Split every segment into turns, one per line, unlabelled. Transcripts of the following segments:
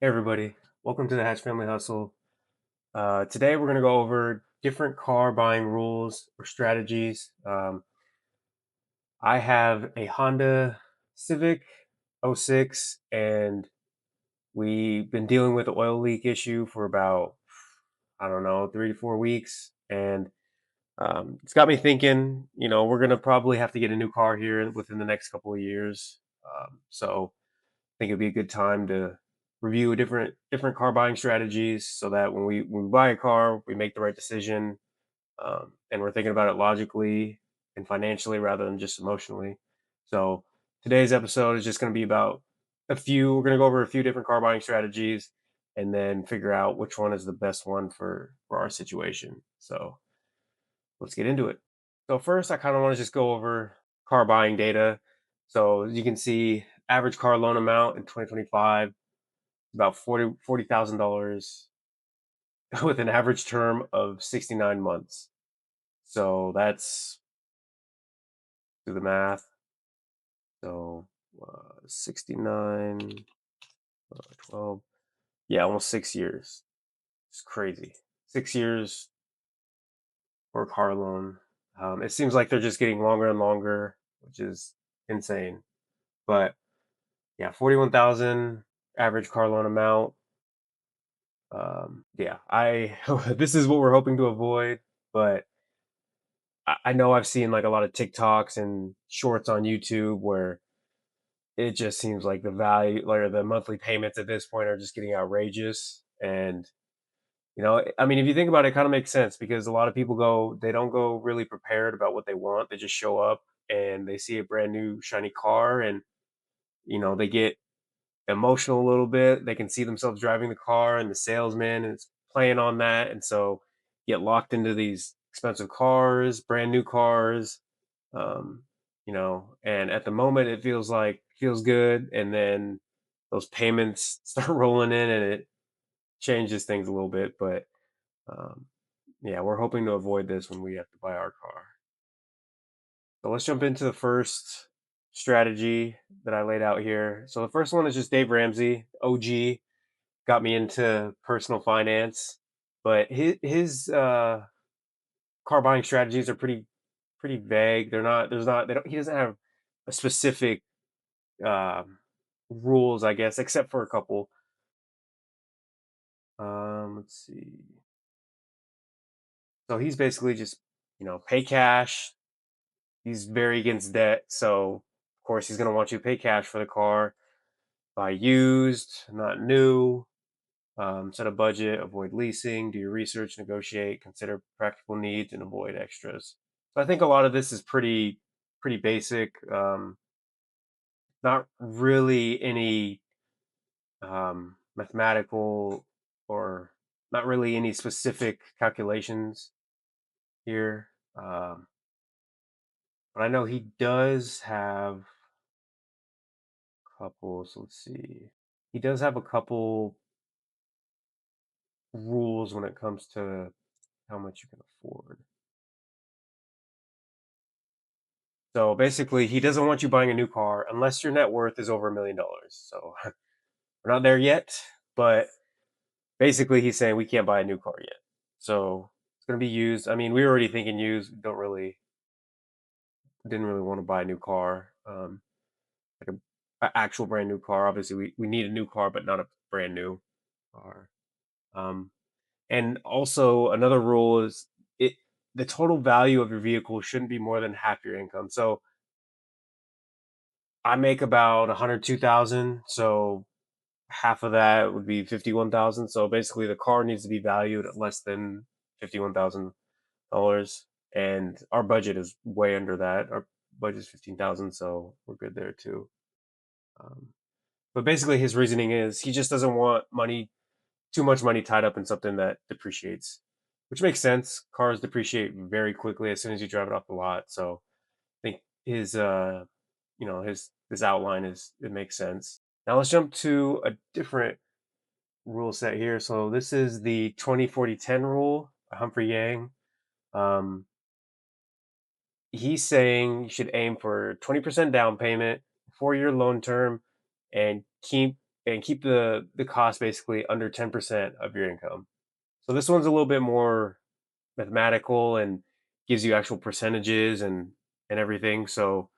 Hey everybody, welcome to the Hatch Family Hustle. Today we're going to go over different car buying rules or strategies. I have a Honda Civic '06, and we've been dealing with the oil leak issue for about, I don't know, 3 to 4 weeks. And it's got me thinking, we're going to probably have to get a new car here within the next couple of years. So think it'd be a good time to review different car buying strategies so that when we buy a car, we make the right decision, and we're thinking about it logically and financially rather than just emotionally. So today's episode is just going to be about a few. We're going to go over a few different car buying strategies and then figure out which one is the best one for our situation. So let's get into it. So first, I kind of want to just go over car buying data. So as you can see, average car loan amount in 2025 about $40,000 with an average term of 69 months. So that's, do the math. So 69, 12, yeah, almost 6 years. It's crazy. 6 years for a car loan. It seems like they're just getting longer and longer, which is insane. But yeah, 41,000 average car loan amount. Yeah, I this is what we're hoping to avoid, but I know I've seen like a lot of TikToks and shorts on YouTube where it just seems like the value, like the monthly payments at this point are just getting outrageous. And I mean, if you think about it, it kind of makes sense because a lot of people they don't go really prepared about what they want. They just show up and they see a brand new shiny car, and they get emotional a little bit. They can see themselves driving the car and the salesman, and it's playing on that, and so get locked into these expensive cars, brand new cars. Um, and at the moment it feels good, and then those payments start rolling in, and it changes things a little bit. But um, yeah, we're hoping to avoid this when we have to buy our car. So let's jump into the first strategy that I laid out here. So the first one is just Dave Ramsey, OG, got me into personal finance, but his car buying strategies are pretty vague. They're not. There's not. They don't. He doesn't have a specific um, rules, I guess, except for a couple. Let's see. So he's basically just pay cash. He's very against debt, so of course he's gonna want you to pay cash for the car. Buy used, not new. Set a budget, avoid leasing, do your research, negotiate, consider practical needs, and avoid extras. So I think a lot of this is pretty basic. Not really any mathematical or not really any specific calculations here. But I know he does have a couple. So let's see. He does have a couple rules when it comes to how much you can afford. So basically, he doesn't want you buying a new car unless your net worth is over $1 million. So we're not there yet, but basically, he's saying we can't buy a new car yet. So it's going to be used. I mean, we were already thinking used. Didn't really want to buy a new car, like a actual brand new car. Obviously, we need a new car, but not a brand new car. Um, and also another rule is it the total value of your vehicle shouldn't be more than half your income. So I make about 102,000, so half of that would be 51,000. So basically, the car needs to be valued at less than $51,000, and our budget is way under that. Our budget is 15,000, so we're good there too. Um, but basically, his reasoning is he just doesn't want too much money tied up in something that depreciates, which makes sense. Cars depreciate very quickly as soon as you drive it off the lot. So I think his outline is it makes sense. Now let's jump to a different rule set here. So this is the 20-40-10 rule by Humphrey Yang. Um, he's saying you should aim for 20% down payment, 4-year loan term, and keep and keep the cost basically under 10% of your income. So this one's a little bit more mathematical and gives you actual percentages and everything. So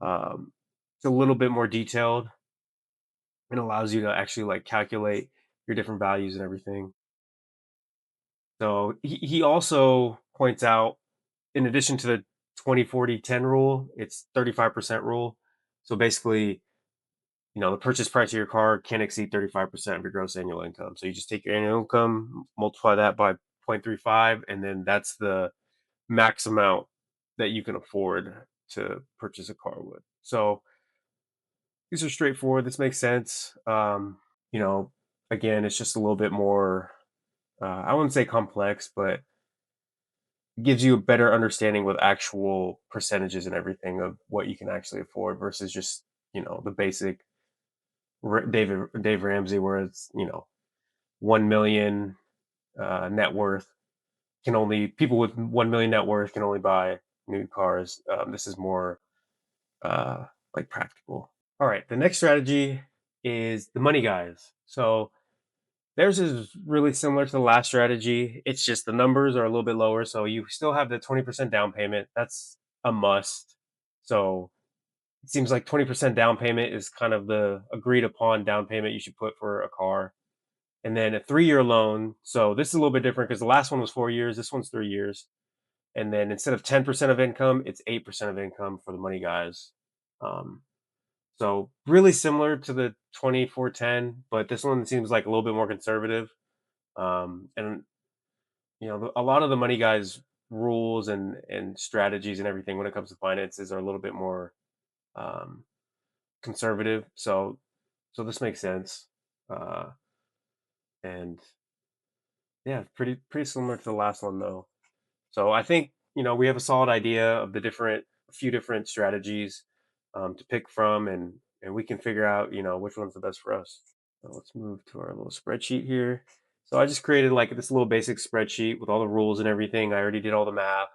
it's a little bit more detailed and allows you to actually like calculate your different values and everything. So he also points out, in addition to the 20/40/10 rule, it's 35% rule. So basically, the purchase price of your car can't exceed 35% of your gross annual income. So you just take your annual income, multiply that by 0.35, and then that's the max amount that you can afford to purchase a car with. So these are straightforward. This makes sense. You know, Again, it's just a little bit more, I wouldn't say complex, but gives you a better understanding with actual percentages and everything of what you can actually afford versus just, the basic Dave Ramsey, where it's, 1 million net worth can only people with 1 million net worth can only buy new cars. This is more uh, like practical. All right, the next strategy is the money guys. So theirs is really similar to the last strategy. It's just the numbers are a little bit lower. So you still have the 20% down payment. That's a must. So it seems like 20% down payment is kind of the agreed upon down payment you should put for a car. And then a 3-year loan. So this is a little bit different because the last one was 4 years. This one's 3 years. And then instead of 10% of income, it's 8% of income for the money guys. Um, so really similar to the 24/10, but this one seems like a little bit more conservative. And a lot of the money guys rules and strategies and everything when it comes to finances are a little bit more um, conservative. So this makes sense. And yeah, pretty similar to the last one though. So I think we have a solid idea of a few different strategies to pick from, and we can figure out which one's the best for us. So let's move to our little spreadsheet here. So I just created like this little basic spreadsheet with all the rules and everything. I already did all the math.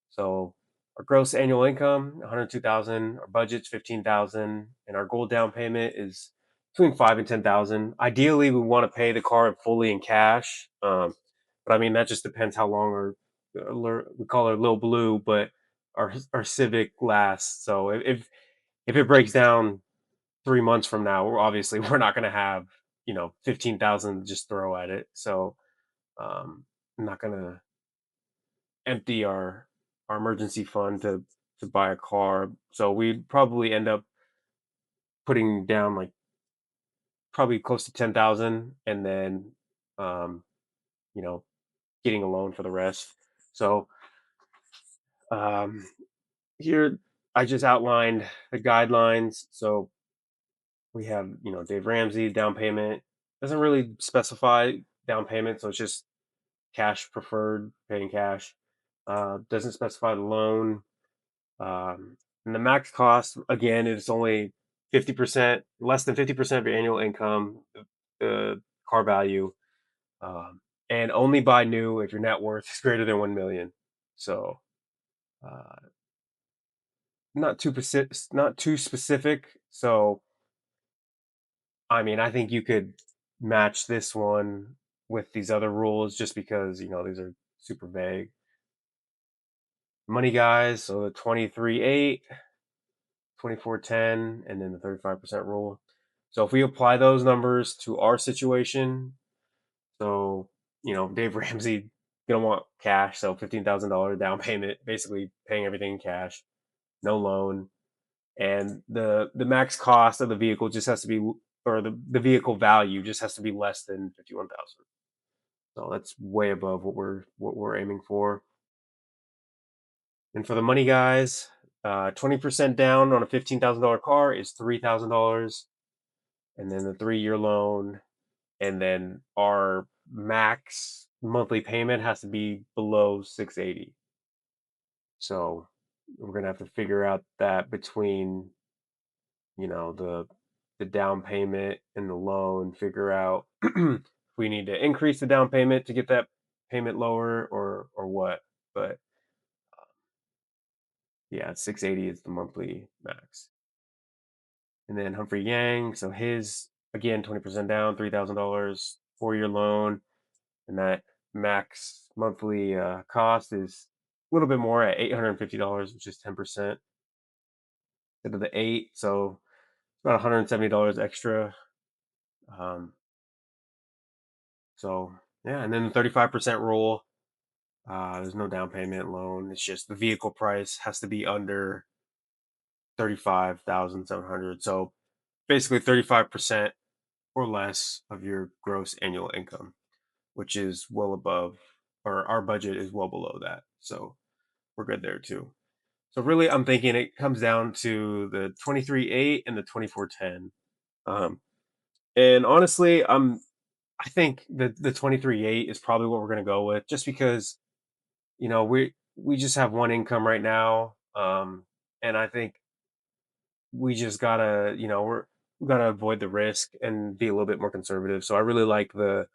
So our gross annual income, 102,000. Our budget's 15,000, and our goal down payment is between 5 and 10,000. Ideally, we want to pay the car fully in cash, but I mean that just depends how long we call her Lil Blue, but our Civic lasts. So if it breaks down 3 months from now, we're not going to have 15,000 to just throw at it. So I'm not going to empty our emergency fund to buy a car. So we'd probably end up putting down like probably close to 10,000, and then um, you know getting a loan for the rest. So um, here I just outlined the guidelines. So we have Dave Ramsey down payment doesn't really specify down payment, so it's just cash preferred, paying cash. Doesn't specify the loan. And the max cost, again, is only 50%, less than 50% of your annual income, the car value, and only buy new if your net worth is greater than 1 million. So, uh, not too specific. So, I mean, I think you could match this one with these other rules just because, these are super vague. Money guys, so the 23/8, 24/10, and then the 35% rule. So if we apply those numbers to our situation, so Dave Ramsey gonna want cash, so $15,000 down payment, basically paying everything in cash, no loan, and the max cost of the vehicle just has to be, or the vehicle value just has to be less than 51,000. So that's way above what we're aiming for. And for the money guys, 20% down on a $15,000 car is $3,000, and then the 3-year loan, and then our max monthly payment has to be below 680. So we're gonna have to figure out that between the down payment and the loan, figure out if we need to increase the down payment to get that payment lower or what. But yeah, 680 is the monthly max. And then Humphrey Yang, so his again, 20% down, $3,000, 4-year loan, and that max monthly cost is a little bit more at $850, which is 10% instead of the eight. So about $170 extra. Um, so yeah, and then the 35% rule. There's no down payment loan. It's just the vehicle price has to be under 35,700. So basically 35% or less of your gross annual income, which is well above, or our budget is well below that. So we're good there too. So really, I'm thinking it comes down to the 23.8 and the 24.10. Um, and honestly, I think the 23.8 is probably what we're going to go with, just because we just have one income right now, and I think we just gotta we gotta avoid the risk and be a little bit more conservative. So I really like the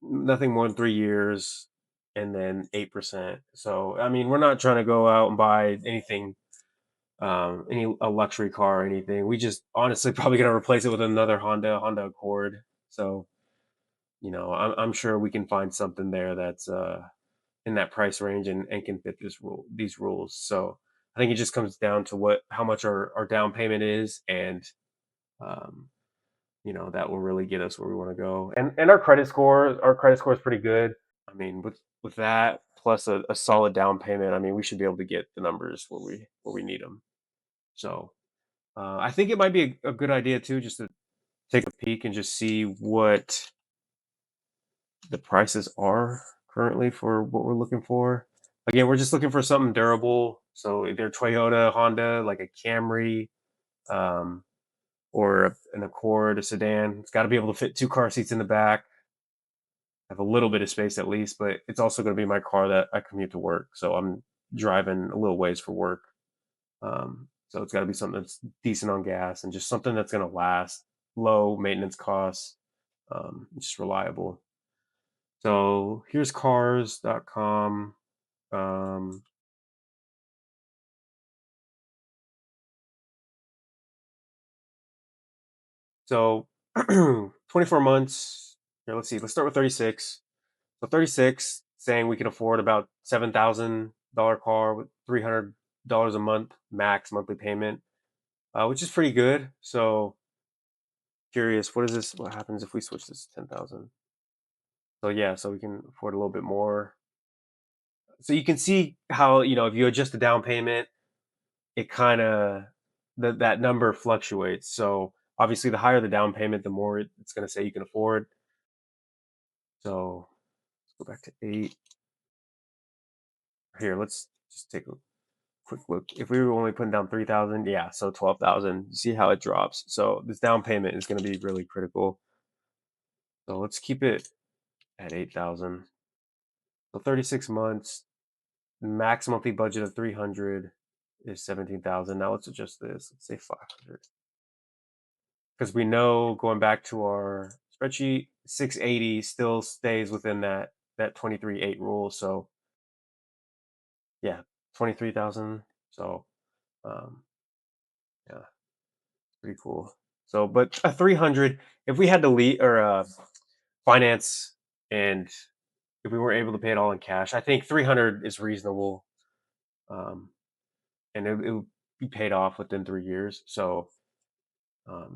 nothing more than 3 years, and then 8%. So I mean, we're not trying to go out and buy anything, any a luxury car or anything. We just honestly probably gonna replace it with another Honda Accord. So I'm sure we can find something there that's in that price range, and can fit these rules. So I think it just comes down to what how much our down payment is, and um, that will really get us where we want to go. And our credit score is pretty good. I mean, with that plus a solid down payment, I mean, we should be able to get the numbers where we need them. So I think it might be a good idea too, just to take a peek and just see what the prices are currently for what we're looking for. Again, we're just looking for something durable. So either Toyota, Honda, like a Camry, um, or an Accord, a sedan. It's got to be able to fit two car seats in the back, have a little bit of space at least, but it's also going to be my car that I commute to work. So I'm driving a little ways for work. So it's got to be something that's decent on gas, and just something that's going to last, low maintenance costs, just reliable. So here's cars.com. Um, so 24 months. Here, let's see. Let's start with 36. So 36, saying we can afford about $7,000 car with $300 a month max monthly payment, which is pretty good. So curious, what is this? What happens if we switch this to 10,000? So yeah, so we can afford a little bit more. So you can see how if you adjust the down payment, it kind of that number fluctuates. So obviously, the higher the down payment, the more it's going to say you can afford. So let's go back to eight. Here, let's just take a quick look. If we were only putting down 3,000, yeah, so 12,000. See how it drops. So this down payment is going to be really critical. So let's keep it at 8,000. So 36 months, max monthly budget of 300 is 17,000. Now let's adjust this. Let's say 500. Because we know, going back to our spreadsheet, 680 still stays within that 23.8 rule. So yeah, 23,000. So um, yeah, pretty cool. So, but a 300, if we had to lead or finance, and if we were able to pay it all in cash, I think 300 is reasonable, um, and it would be paid off within 3 years. So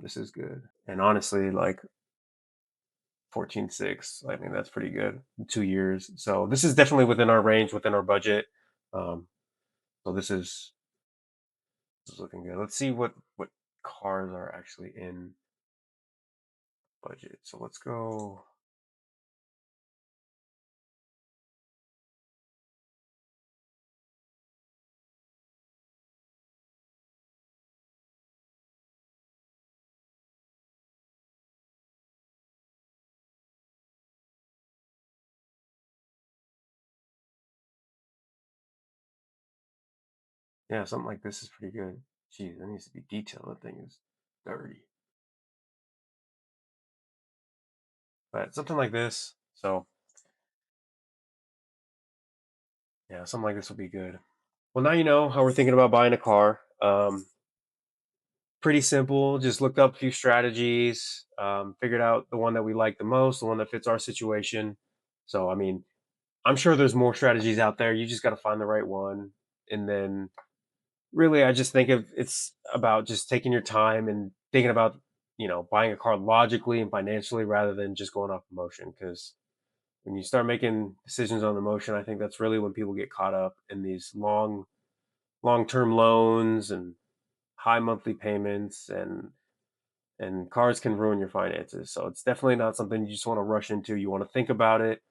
this is good. And honestly, like 14.6, I mean that's pretty good in 2 years. So this is definitely within our range, within our budget. Um, so this is looking good. Let's see what cars are actually in budget. So let's go. Yeah, something like this is pretty good. Geez, that needs to be detailed. That thing is dirty. But something like this. So yeah, something like this will be good. Well, now you know how we're thinking about buying a car. pretty simple. Just looked up a few strategies, figured out the one that we like the most, the one that fits our situation. So, I mean, I'm sure there's more strategies out there. You just got to find the right one. And then, really, I just think of it's about just taking your time and thinking about, buying a car logically and financially rather than just going off emotion. Because when you start making decisions on emotion, I think that's really when people get caught up in these long-term loans and high monthly payments, and cars can ruin your finances. So it's definitely not something you just want to rush into. You want to think about it,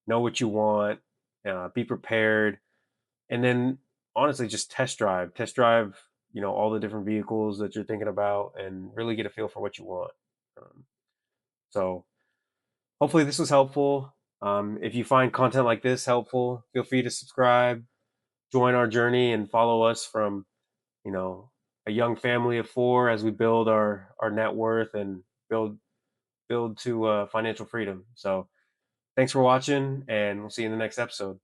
know what you want, be prepared, and then honestly just test drive, all the different vehicles that you're thinking about, and really get a feel for what you want. Um, so hopefully this was helpful. If you find content like this helpful, feel free to subscribe, join our journey, and follow us from you know a young family of four as we build our net worth and build to financial freedom. So thanks for watching, and we'll see you in the next episode.